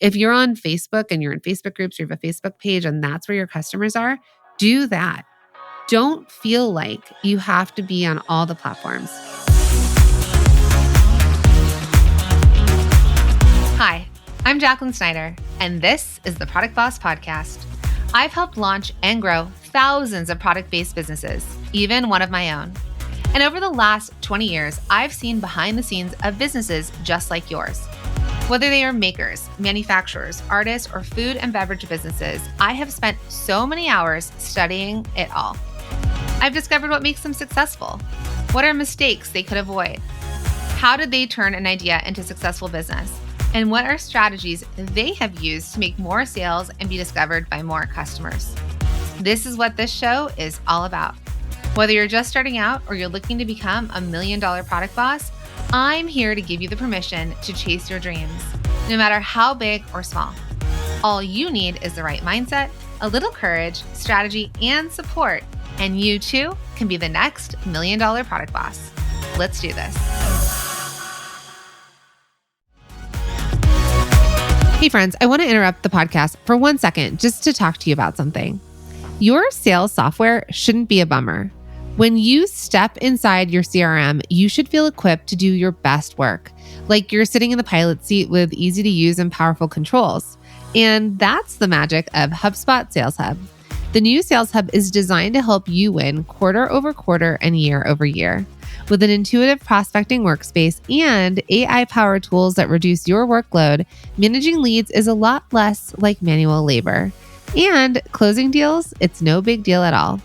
If you're on Facebook and you're in Facebook groups, or you have a Facebook page and that's where your customers are, do that. Don't feel like you have to be on all the platforms. Hi, I'm Jacqueline Snyder, and this is the Product Boss Podcast. I've helped launch and grow thousands of product-based businesses, even one of my own. And over the last 20 years, I've seen behind the scenes of businesses just like yours. Whether they are makers, manufacturers, artists, or food and beverage businesses, I have spent so many hours studying it all. I've discovered what makes them successful. What are mistakes they could avoid? How did they turn an idea into successful business? And what are strategies they have used to make more sales and be discovered by more customers? This is what this show is all about. Whether you're just starting out or you're looking to become $1 million product boss, I'm here to give you the permission to chase your dreams, no matter how big or small. All you need is the right mindset, a little courage, strategy, and support, and you too can be the next $1 million product boss. Let's do this. Hey friends, I want to interrupt the podcast for 1 second just to talk to you about something. Your sales software shouldn't be a bummer. When you step inside your CRM, you should feel equipped to do your best work, like you're sitting in the pilot seat with easy to use and powerful controls. And that's the magic of HubSpot Sales Hub. The new Sales Hub is designed to help you win quarter over quarter and year over year. With an intuitive prospecting workspace and AI-powered tools that reduce your workload, managing leads is a lot less like manual labor. And closing deals, it's no big deal at all.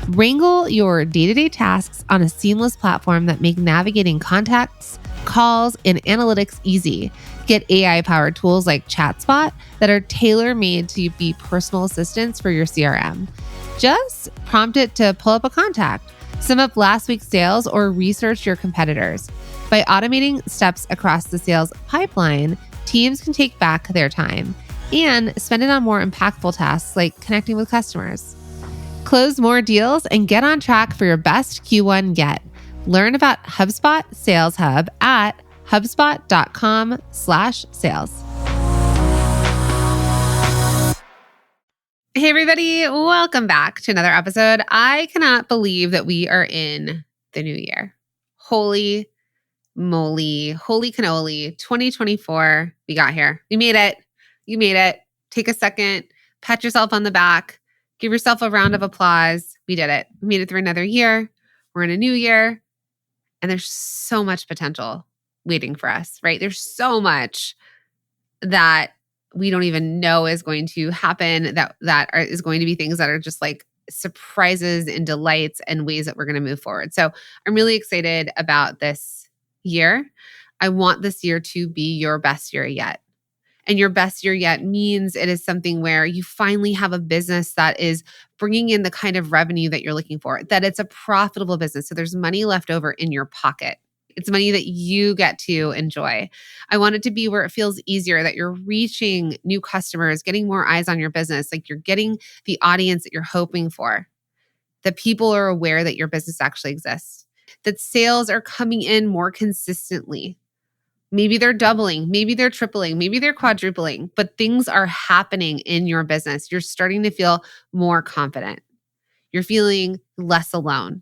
Wrangle your day-to-day tasks on a seamless platform that make navigating contacts, calls, and analytics easy. Get AI-powered tools like ChatSpot that are tailor-made to be personal assistants for your CRM. Just prompt it to pull up a contact, sum up last week's sales, or research your competitors. By automating steps across the sales pipeline, teams can take back their time and spend it on more impactful tasks like connecting with customers. Close more deals and get on track for your best Q1 yet. Learn about HubSpot Sales Hub at hubspot.com/sales. Hey everybody, welcome back to another episode. I cannot believe that we are in the new year. Holy moly, holy cannoli, 2024, we got here. We made it. You made it. Take a second, pat yourself on the back, give yourself a round of applause. We did it. We made it through another year. We're in a new year, and there's so much potential waiting for us, right? There's so much that we don't even know is going to happen, that is going to be things that are just like surprises and delights and ways that we're going to move forward. So I'm really excited about this year. I want this year to be your best year yet. And your best year yet means it is something where you finally have a business that is bringing in the kind of revenue that you're looking for, that it's a profitable business. So there's money left over in your pocket. It's money that you get to enjoy. I want it to be where it feels easier, that you're reaching new customers, getting more eyes on your business, like you're getting the audience that you're hoping for, that people are aware that your business actually exists, that sales are coming in more consistently. Maybe they're doubling, maybe they're tripling, maybe they're quadrupling, but things are happening in your business. You're starting to feel more confident. You're feeling less alone,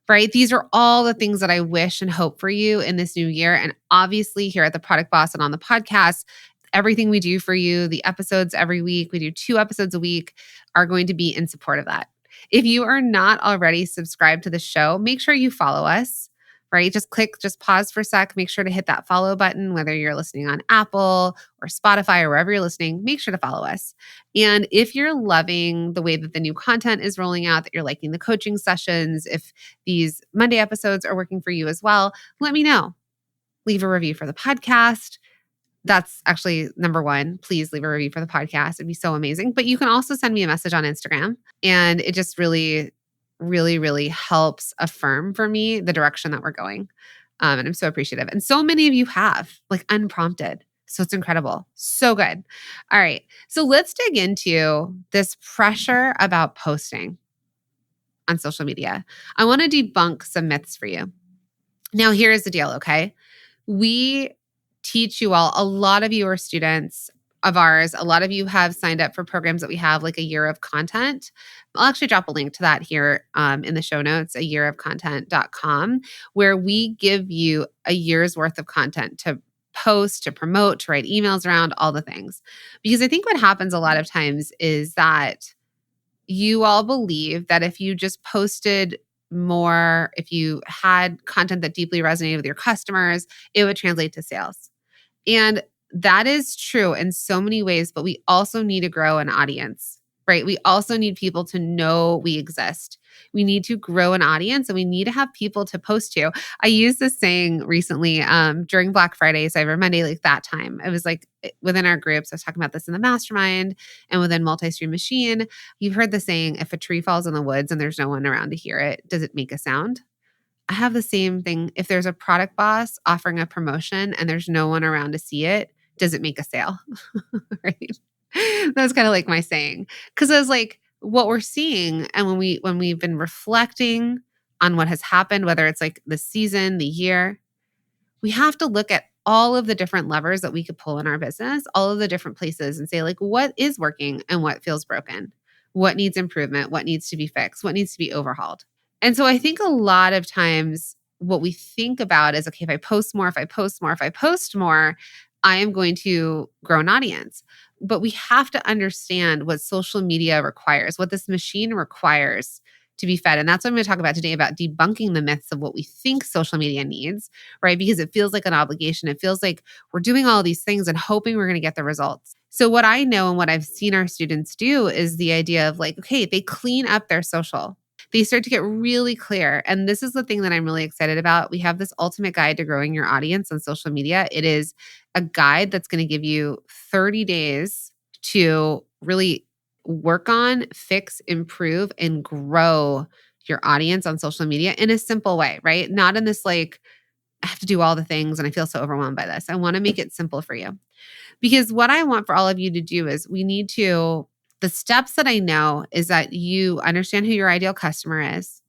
right? These are all the things that I wish and hope for you in this new year. And obviously here at the Product Boss and on the podcast, everything we do for you, the episodes every week, we do 2 episodes a week, are going to be in support of that. If you are not already subscribed to the show, make sure you follow us. Right? Just pause for a sec, make sure to hit that follow button, whether you're listening on Apple or Spotify or wherever you're listening, make sure to follow us. And if you're loving the way that the new content is rolling out, that you're liking the coaching sessions, if these Monday episodes are working for you as well, let me know. Leave a review for the podcast. That's actually number 1. Please leave a review for the podcast. It'd be so amazing. But you can also send me a message on Instagram. And it just really helps affirm for me the direction that we're going. And I'm so appreciative. And so many of you have, like, unprompted. So it's incredible. So good. All right. So let's dig into this pressure about posting on social media. I want to debunk some myths for you. Now, here's the deal, okay? We teach you all, a lot of you are students. of ours, a lot of you have signed up for programs that we have, like a year of content. I'll actually drop a link to that here in the show notes, a yearofcontent.com, where we give you a year's worth of content to post, to promote, to write emails around, all the things. Because I think what happens a lot of times is that you all believe that if you just posted more, if you had content that deeply resonated with your customers, it would translate to sales. And that is true in so many ways, but we also need to grow an audience, right? We also need people to know we exist. We need to grow an audience and we need to have people to post to. I used this saying recently during Black Friday, Cyber Monday, like that time. It was like within our groups, I was talking about this in the mastermind and within Multi-Stream Machine. You've heard the saying, if a tree falls in the woods and there's no one around to hear it, does it make a sound? I have the same thing. If there's a product boss offering a promotion and there's no one around to see it, does it make a sale? Right? That's kind of like my saying. Because I was like, what we're seeing, and when we've been reflecting on what has happened, whether it's like the season, the year, we have to look at all of the different levers that we could pull in our business, all of the different places, and say, like, what is working and what feels broken? What needs improvement? What needs to be fixed? What needs to be overhauled? And so I think a lot of times what we think about is, okay, if I post more, if I post more, if I post more, I am going to grow an audience. But we have to understand what social media requires, what this machine requires to be fed. And that's what I'm going to talk about today, about debunking the myths of what we think social media needs, right? Because it feels like an obligation. It feels like we're doing all these things and hoping we're going to get the results. So what I know and what I've seen our students do is the idea of like, okay, they clean up their social. They start to get really clear. And this is the thing that I'm really excited about. We have this ultimate guide to growing your audience on social media. It is a guide that's going to give you 30 days to really work on, fix, improve, and grow your audience on social media in a simple way, right? Not in this like, I have to do all the things and I feel so overwhelmed by this. I want to make it simple for you. Because what I want for all of you to do is the steps that I know is that you understand who your ideal customer is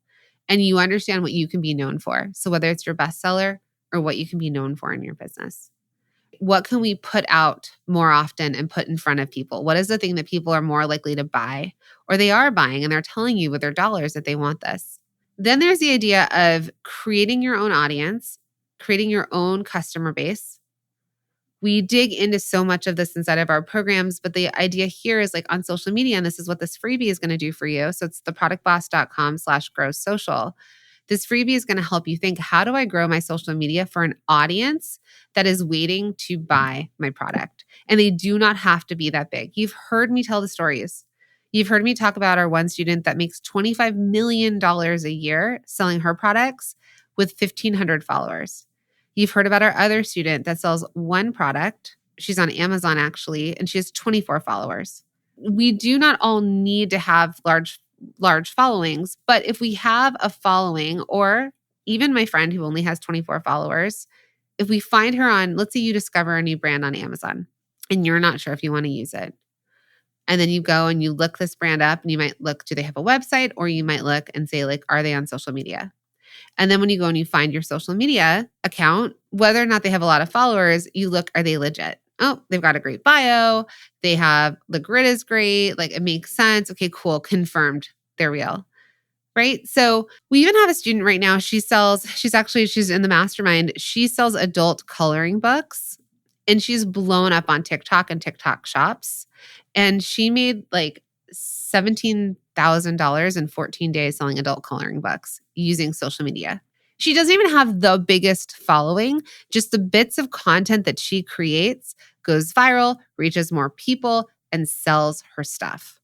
and you understand what you can be known for. So whether it's your bestseller or what you can be known for in your business. What can we put out more often and put in front of people? What is the thing that people are more likely to buy, or they are buying and they're telling you with their dollars that they want this? Then there's the idea of creating your own audience, creating your own customer base. We dig into so much of this inside of our programs, but the idea here is like on social media, and this is what this freebie is going to do for you. So it's theproductboss.com/grow social. This freebie is going to help you think, how do I grow my social media for an audience that is waiting to buy my product? And they do not have to be that big. You've heard me tell the stories. You've heard me talk about our one student that makes $25 million a year selling her products with 1,500 followers. You've heard about our other student that sells one product. She's on Amazon actually, and she has 24 followers. We do not all need to have large followings, but if we have a following, or even my friend who only has 24 followers, if we find her on, let's say you discover a new brand on Amazon and you're not sure if you want to use it. And then you go and you look this brand up and you might look, do they have a website? Or you might look and say, like, are they on social media? And then when you go and you find your social media account, whether or not they have a lot of followers, you look, are they legit? Oh, they've got a great bio. The grid is great. Like, it makes sense. Okay, cool. Confirmed. They're real. Right? So we even have a student right now. She's in the mastermind. She sells adult coloring books and she's blown up on TikTok and TikTok shops. And she made like $17,000 in 14 days selling adult coloring books using social media. She doesn't even have the biggest following. Just the bits of content that she creates goes viral, reaches more people, and sells her stuff.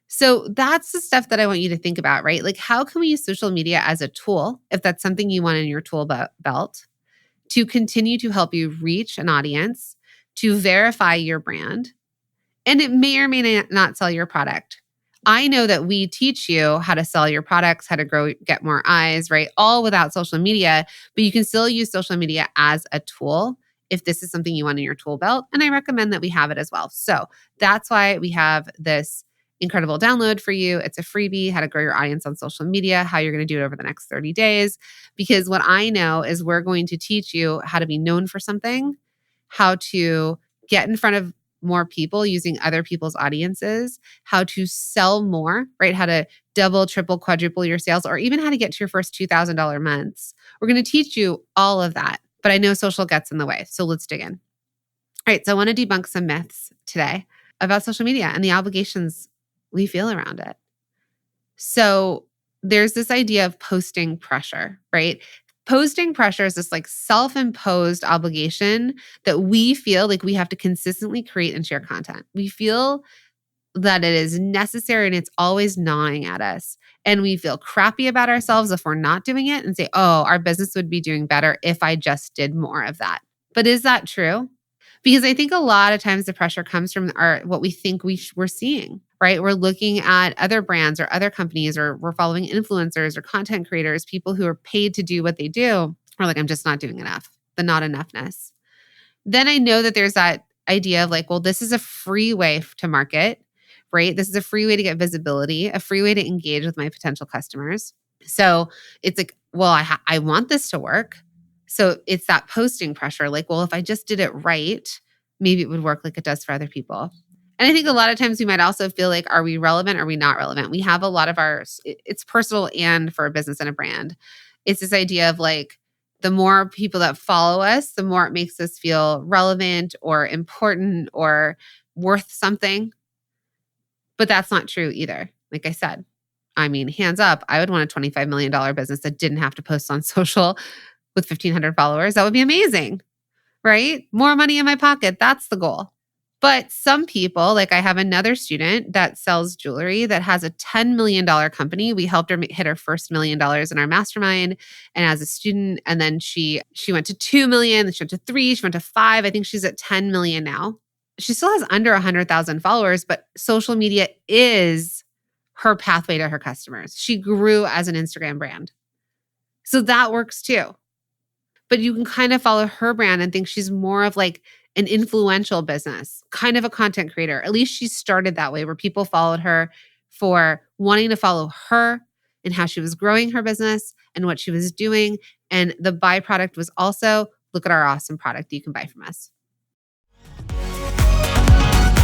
So that's the stuff that I want you to think about, right? Like, how can we use social media as a tool, if that's something you want in your tool belt, to continue to help you reach an audience, to verify your brand, and it may or may not sell your product. I know that we teach you how to sell your products, how to get more eyes, right? All without social media, but you can still use social media as a tool if this is something you want in your tool belt. And I recommend that we have it as well. So that's why we have this incredible download for you. It's a freebie, how to grow your audience on social media, how you're going to do it over the next 30 days. Because what I know is we're going to teach you how to be known for something, how to get in front of more people using other people's audiences, how to sell more, right? How to double, triple, quadruple your sales, or even how to get to your first $2,000 months. We're going to teach you all of that, but I know social gets in the way. So let's dig in. All right. So I want to debunk some myths today about social media and the obligations we feel around it. So there's this idea of posting pressure, right? Posting pressure is this like self-imposed obligation that we feel like we have to consistently create and share content. We feel that it is necessary and it's always gnawing at us. And we feel crappy about ourselves if we're not doing it and say, oh, our business would be doing better if I just did more of that. But is that true? Because I think a lot of times the pressure comes from what we think we're seeing, right? We're looking at other brands or other companies, or we're following influencers or content creators, people who are paid to do what they do. We're like, I'm just not doing enough, the not enoughness. Then I know that there's that idea of like, well, this is a free way to market, right? This is a free way to get visibility, a free way to engage with my potential customers. So it's like, well, I want this to work. So it's that posting pressure. Like, well, if I just did it right, maybe it would work like it does for other people. And I think a lot of times we might also feel like, are we relevant? Or are we not relevant? We have a lot of it's personal and for a business and a brand. It's this idea of like, the more people that follow us, the more it makes us feel relevant or important or worth something. But that's not true either. Like I said, I mean, hands up, I would want a $25 million business that didn't have to post on social with 1,500 followers. That would be amazing, right? More money in my pocket. That's the goal. But some people, like I have another student that sells jewelry that has a $10 million company. We helped her hit her first $1 million in our mastermind and as a student. And then she went to 2 million, then she went to 3, she went to 5. I think she's at 10 million now. She still has under 100,000 followers, but social media is her pathway to her customers. She grew as an Instagram brand. So that works too. But you can kind of follow her brand and think she's more of like an influential business, kind of a content creator. At least she started that way, where people followed her for wanting to follow her and how she was growing her business and what she was doing. And the byproduct was also, look at our awesome product that you can buy from us.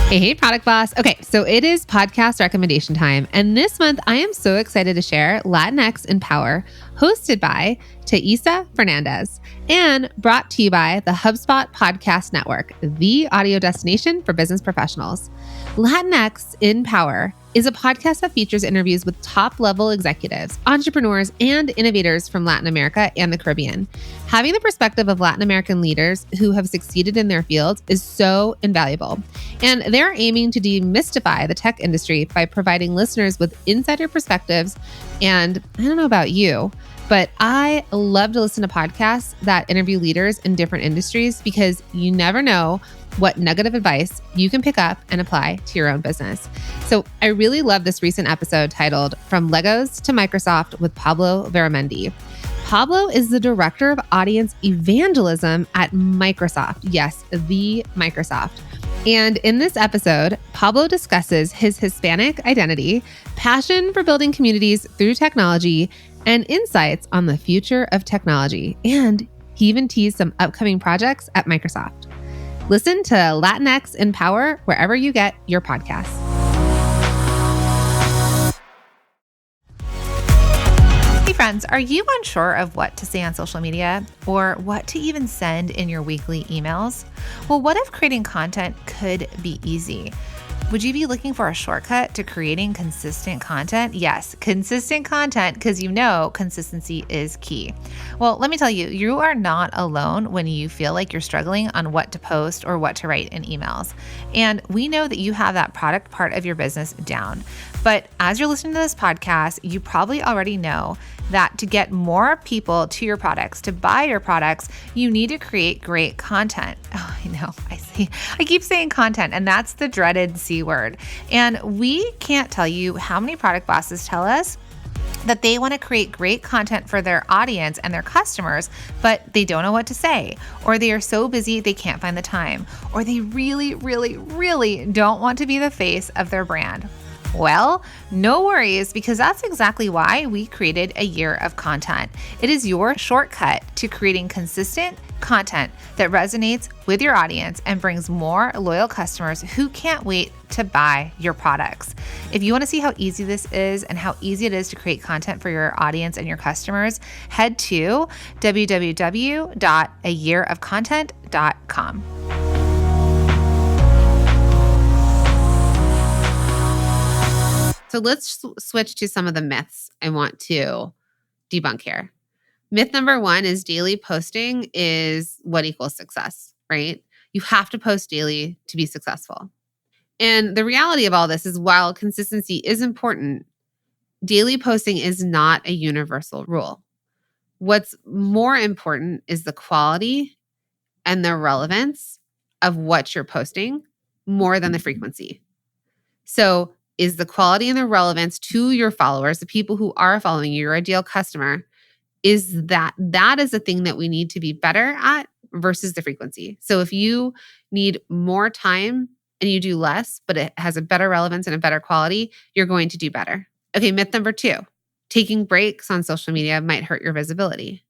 Hey, Product Boss. Okay, so it is podcast recommendation time. And this month, I am so excited to share Latinx in Power, hosted by Thaisa Fernandez and brought to you by the HubSpot Podcast Network, the audio destination for business professionals. Latinx in Power is a podcast that features interviews with top-level executives, entrepreneurs, and innovators from Latin America and the Caribbean. Having the perspective of Latin American leaders who have succeeded in their fields is so invaluable. And they're aiming to demystify the tech industry by providing listeners with insider perspectives. And I don't know about you, but I love to listen to podcasts that interview leaders in different industries because you never know what nugget of advice you can pick up and apply to your own business. So I really love this recent episode titled From Legos to Microsoft with Pablo Veramendi. Pablo is the director of audience evangelism at Microsoft. Yes, the Microsoft. And in this episode, Pablo discusses his Hispanic identity, passion for building communities through technology, and insights on the future of technology. And he even teased some upcoming projects at Microsoft. Listen to Latinx in Power wherever you get your podcasts. Hey friends, are you unsure of what to say on social media or what to even send in your weekly emails? Well, what if creating content could be easy? Would you be looking for a shortcut to creating consistent content? Yes, consistent content, because you know consistency is key. Well, let me tell you, you are not alone when you feel like you're struggling on what to post or what to write in emails. And we know that you have that product part of your business down. But as you're listening to this podcast, you probably already know that to get more people to your products, to buy your products, you need to create great content. Oh, I know. I keep saying content, and that's the dreaded C word. And we can't tell you how many product bosses tell us that they want to create great content for their audience and their customers, but they don't know what to say, or they are so busy they can't find the time, or they really, really, really don't want to be the face of their brand. Well, no worries, because that's exactly why we created a year of content. It is your shortcut to creating consistent content that resonates with your audience and brings more loyal customers who can't wait to buy your products. If you want to see how easy this is and how easy it is to create content for your audience and your customers, head to www.ayearofcontent.com. So let's switch to some of the myths I want to debunk here. Myth number one is daily posting is what equals success, right? You have to post daily to be successful. And the reality of all this is while consistency is important, daily posting is not a universal rule. What's more important is the quality and the relevance of what you're posting more than the frequency. So, is the quality and the relevance to your followers, the people who are following you, your ideal customer, is that is the thing that we need to be better at versus the frequency. So if you need more time and you do less, but it has a better relevance and a better quality, you're going to do better. Okay, myth number two, taking breaks on social media might hurt your visibility.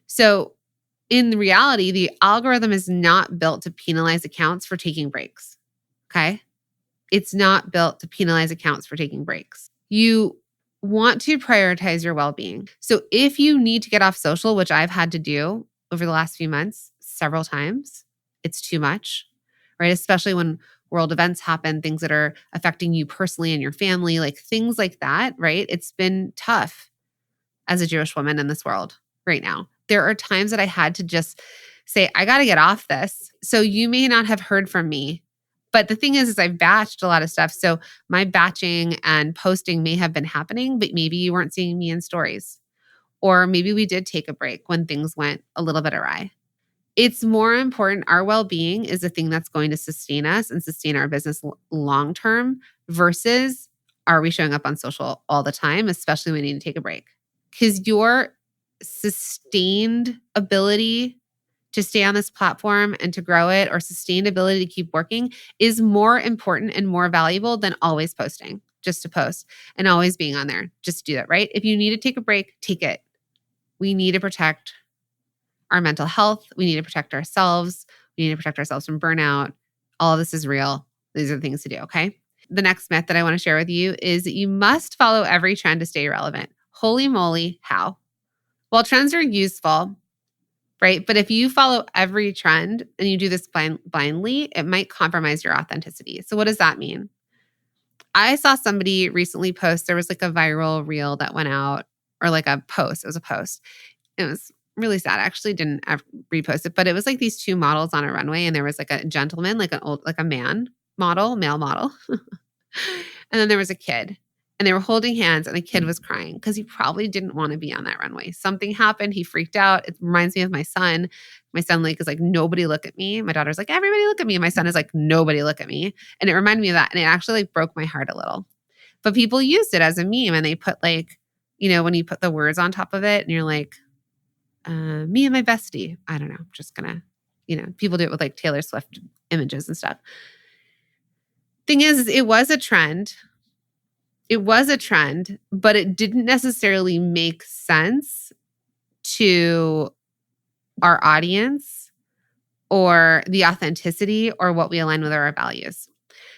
So in reality, the algorithm is not built to penalize accounts for taking breaks. Okay? It's not built to penalize accounts for taking breaks. You want to prioritize your well-being. So if you need to get off social, which I've had to do over the last few months several times, it's too much, right? Especially when world events happen, things that are affecting you personally and your family, like things like that, right? It's been tough as a Jewish woman in this world right now. There are times that I had to just say, I got to get off this. So you may not have heard from me. But the thing is I've batched a lot of stuff. So my batching and posting may have been happening, but maybe you weren't seeing me in stories. Or maybe we did take a break when things went a little bit awry. It's more important. Our well-being is the thing that's going to sustain us and sustain our business long-term versus are we showing up on social all the time, especially when we need to take a break. Because your sustained ability to stay on this platform and to grow it, or sustainability to keep working, is more important and more valuable than always posting, just to post, and always being on there, just to do that, right? If you need to take a break, take it. We need to protect our mental health. We need to protect ourselves. We need to protect ourselves from burnout. All of this is real. These are the things to do, okay? The next myth that I want to share with you is that you must follow every trend to stay relevant. Holy moly, how? While trends are useful, right? But if you follow every trend and you do this blindly, it might compromise your authenticity. So what does that mean? I saw somebody recently post, there was like a viral reel that went out, or like a post. It was a post. It was really sad. I actually didn't repost it, but it was like these two models on a runway, and there was like a gentleman, like a man model, male model. And then there was a kid. And they were holding hands, and the kid was crying because he probably didn't want to be on that runway. Something happened. He freaked out. It reminds me of my son. My son is like, nobody look at me. My daughter's like, everybody look at me. And my son is like, nobody look at me. And it reminded me of that. And it actually like broke my heart a little. But people used it as a meme, and they put like, when you put the words on top of it and you're like, me and my bestie. I don't know. I'm just going to, people do it with like Taylor Swift images and stuff. Thing is it was a trend. It was a trend, but it didn't necessarily make sense to our audience or the authenticity or what we align with our values.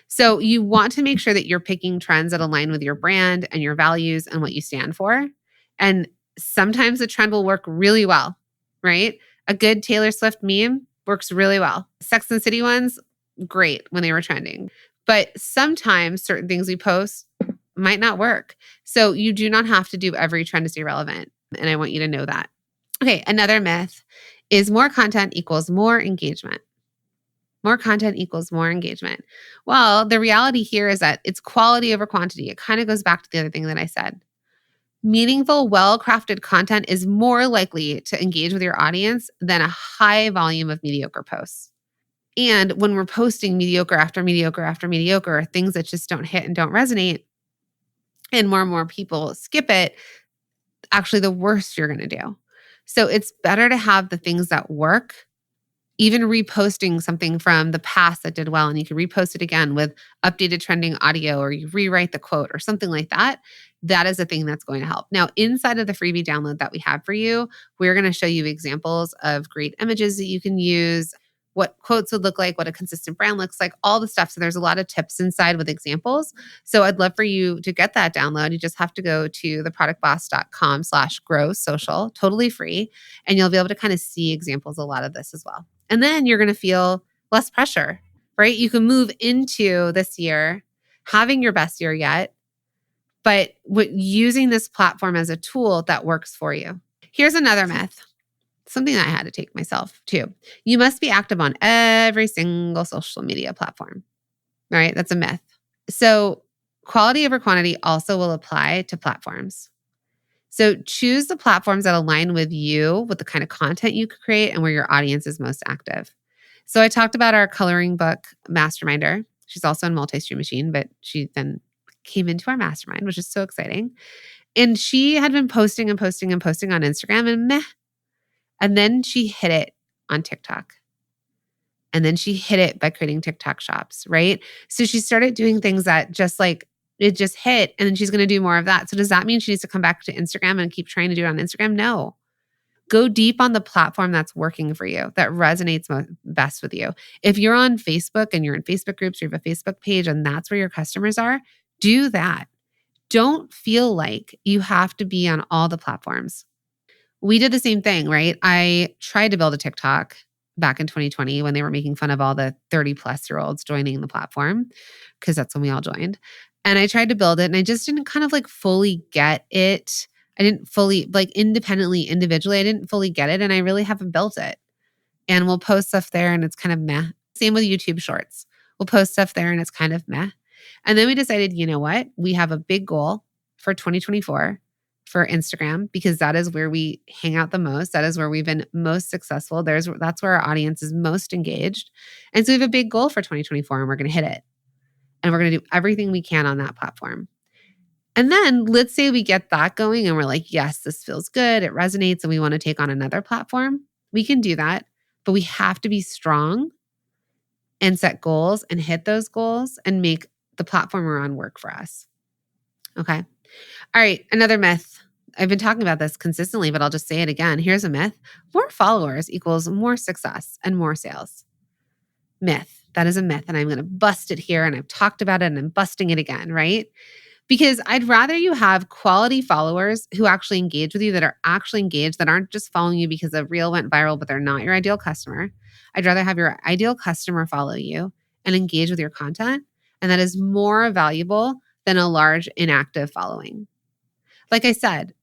So you want to make sure that you're picking trends that align with your brand and your values and what you stand for. And sometimes the trend will work really well, right? A good Taylor Swift meme works really well. Sex and the City ones, great when they were trending. But sometimes certain things we post might not work. So you do not have to do every trend to stay relevant. And I want you to know that. Okay, another myth is more content equals more engagement. More content equals more engagement. Well, the reality here is that it's quality over quantity. It kind of goes back to the other thing that I said. Meaningful, well-crafted content is more likely to engage with your audience than a high volume of mediocre posts. And when we're posting mediocre after mediocre after mediocre, things that just don't hit and don't resonate, and more people skip it, actually the worst you're going to do. So it's better to have the things that work even reposting something from the past that did well, and you can repost it again with updated trending audio, or you rewrite the quote or something like that. That is a thing that's going to help. Now, inside of the freebie download that we have for you, we're going to show you examples of great images that you can use, what quotes would look like, what a consistent brand looks like, all the stuff. So there's a lot of tips inside with examples. So I'd love for you to get that download. You just have to go to theproductboss.com/grow social, totally free. And you'll be able to kind of see examples of a lot of this as well. And then you're going to feel less pressure, right? You can move into this year having your best year yet, but using this platform as a tool that works for you. Here's another myth, something that I had to take myself too. You must be active on every single social media platform, right? That's a myth. So quality over quantity also will apply to platforms. So choose the platforms that align with you, with the kind of content you create, and where your audience is most active. So I talked about our coloring book masterminder. She's also in Multi-Stream Machine, but she then came into our mastermind, which is so exciting. And she had been posting and posting and posting on Instagram, and meh. And then she hit it on TikTok. And then she hit it by creating TikTok shops, right? So she started doing things that just like it just hit, and then she's going to do more of that. So does that mean she needs to come back to Instagram and keep trying to do it on Instagram? No. Go deep on the platform that's working for you, that resonates best with you. If you're on Facebook and you're in Facebook groups, or you have a Facebook page and that's where your customers are, do that. Don't feel like you have to be on all the platforms. We did the same thing, right? I tried to build a TikTok back in 2020 when they were making fun of all the 30-plus-year-olds joining the platform, because that's when we all joined. And I tried to build it, and I just didn't kind of like fully get it. I didn't fully, like independently, individually, I didn't fully get it, and I really haven't built it. And we'll post stuff there and it's kind of meh. Same with YouTube Shorts. We'll post stuff there and it's kind of meh. And then we decided, you know what? We have a big goal for 2024 for Instagram, because that is where we hang out the most. That is where we've been most successful. That's where our audience is most engaged. And so we have a big goal for 2024, and we're going to hit it. And we're going to do everything we can on that platform. And then let's say we get that going and we're like, yes, this feels good. It resonates, and we want to take on another platform. We can do that, but we have to be strong and set goals and hit those goals and make the platform we're on work for us. Okay. All right. Another myth. I've been talking about this consistently, but I'll just say it again. Here's a myth. More followers equals more success and more sales. Myth. That is a myth. And I'm going to bust it here. And I've talked about it and I'm busting it again, right? Because I'd rather you have quality followers who actually engage with you, that are actually engaged, that aren't just following you because a reel went viral, but they're not your ideal customer. I'd rather have your ideal customer follow you and engage with your content. And that is more valuable than a large inactive following. Like I said,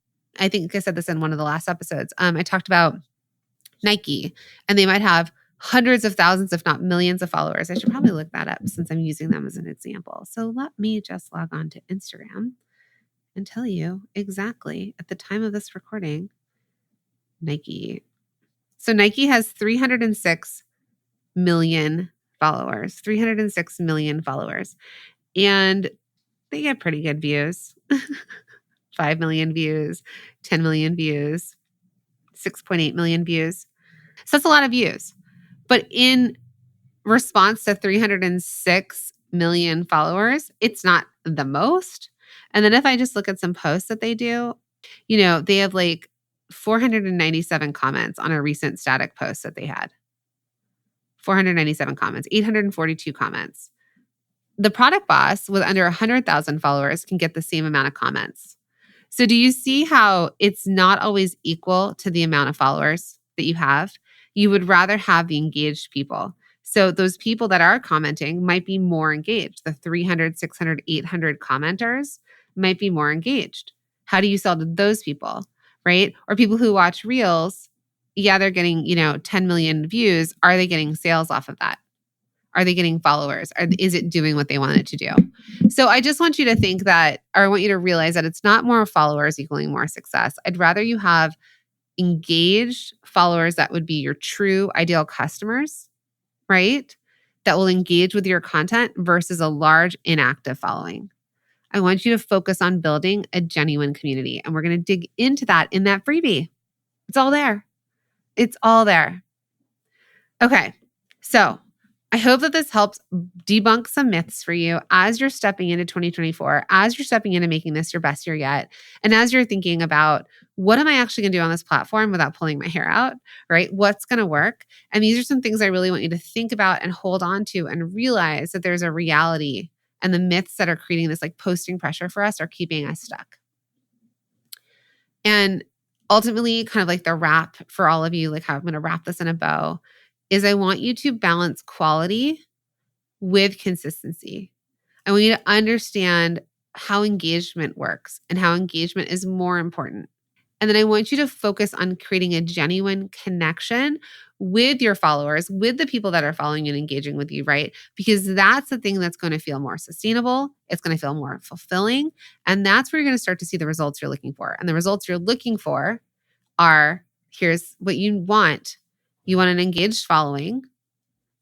I think I said this in one of the last episodes. I talked about Nike, and they might have hundreds of thousands, if not millions of followers. I should probably look that up since I'm using them as an example. So let me just log on to Instagram and tell you exactly at the time of this recording, Nike. So Nike has 306 million followers, 306 million followers. And they get pretty good views. 5 million views, 10 million views, 6.8 million views. So that's a lot of views. But in response to 306 million followers, it's not the most. And then if I just look at some posts that they do, they have like 497 comments on a recent static post that they had. 497 comments, 842 comments. The Product Boss with under 100,000 followers can get the same amount of comments. So do you see how it's not always equal to the amount of followers that you have? You would rather have the engaged people. So those people that are commenting might be more engaged. The 300, 600, 800 commenters might be more engaged. How do you sell to those people, right? Or people who watch Reels, yeah, they're getting, 10 million views. Are they getting sales off of that? Are they getting followers? Is it doing what they want it to do? So I just want you to think that, or I want you to realize that it's not more followers equaling more success. I'd rather you have engaged followers that would be your true ideal customers, right? That will engage with your content versus a large inactive following. I want you to focus on building a genuine community. And we're going to dig into that in that freebie. It's all there. It's all there. Okay. So I hope that this helps debunk some myths for you as you're stepping into 2024, as you're stepping into making this your best year yet, and as you're thinking about what am I actually going to do on this platform without pulling my hair out, right? What's going to work? And these are some things I really want you to think about and hold on to and realize that there's a reality, and the myths that are creating this like posting pressure for us are keeping us stuck. And ultimately, kind of like the wrap for all of you, like how I'm going to wrap this in a bow, is I want you to balance quality with consistency. I want you to understand how engagement works and how engagement is more important. And then I want you to focus on creating a genuine connection with your followers, with the people that are following and engaging with you, right? Because that's the thing that's going to feel more sustainable. It's going to feel more fulfilling. And that's where you're going to start to see the results you're looking for. And the results you're looking for are, here's what you want. You want an engaged following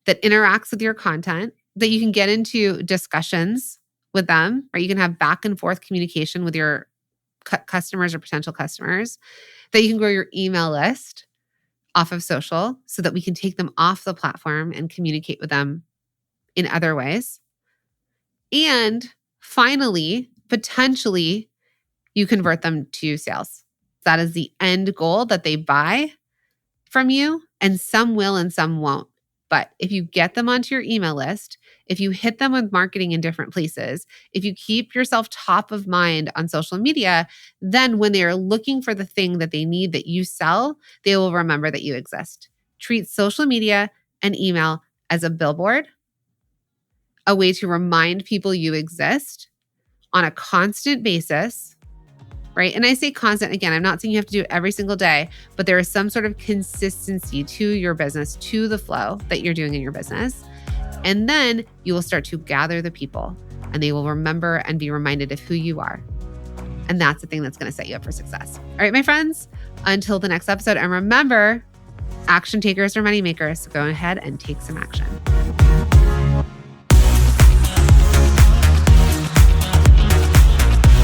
that interacts with your content, that you can get into discussions with them, or you can have back and forth communication with your customers or potential customers, that you can grow your email list off of social so that we can take them off the platform and communicate with them in other ways. And finally, potentially, you convert them to sales. That is the end goal, that they buy from you, and some will and some won't. But if you get them onto your email list, if you hit them with marketing in different places, if you keep yourself top of mind on social media, then when they are looking for the thing that they need that you sell, they will remember that you exist. Treat social media and email as a billboard, a way to remind people you exist on a constant basis. Right? And I say constant, again, I'm not saying you have to do it every single day, but there is some sort of consistency to your business, to the flow that you're doing in your business. And then you will start to gather the people, and they will remember and be reminded of who you are. And that's the thing that's going to set you up for success. All right, my friends, until the next episode. And remember, action takers are money makers. So go ahead and take some action.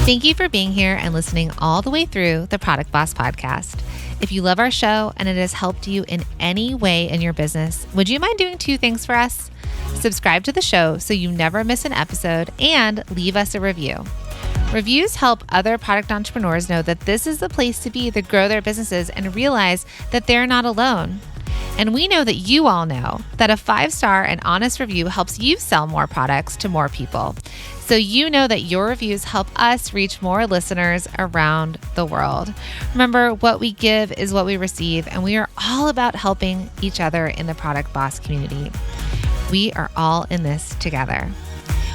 Thank you for being here and listening all the way through the Product Boss podcast. If you love our show and it has helped you in any way in your business, would you mind doing 2 things for us? Subscribe to the show so you never miss an episode, and leave us a review. Reviews help other product entrepreneurs know that this is the place to be to grow their businesses and realize that they're not alone. And we know that you all know that a 5-star and honest review helps you sell more products to more people. So you know that your reviews help us reach more listeners around the world. Remember, what we give is what we receive, and we are all about helping each other in the Product Boss community. We are all in this together.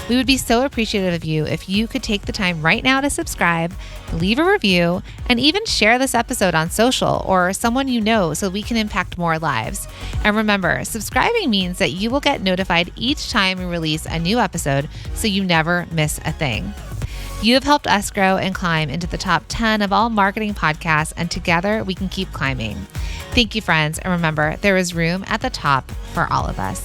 We would be so appreciative of you if you could take the time right now to subscribe, leave a review, and even share this episode on social or someone you know so we can impact more lives. And remember, subscribing means that you will get notified each time we release a new episode so you never miss a thing. You have helped us grow and climb into the top 10 of all marketing podcasts, and together we can keep climbing. Thank you, friends. And remember, there is room at the top for all of us.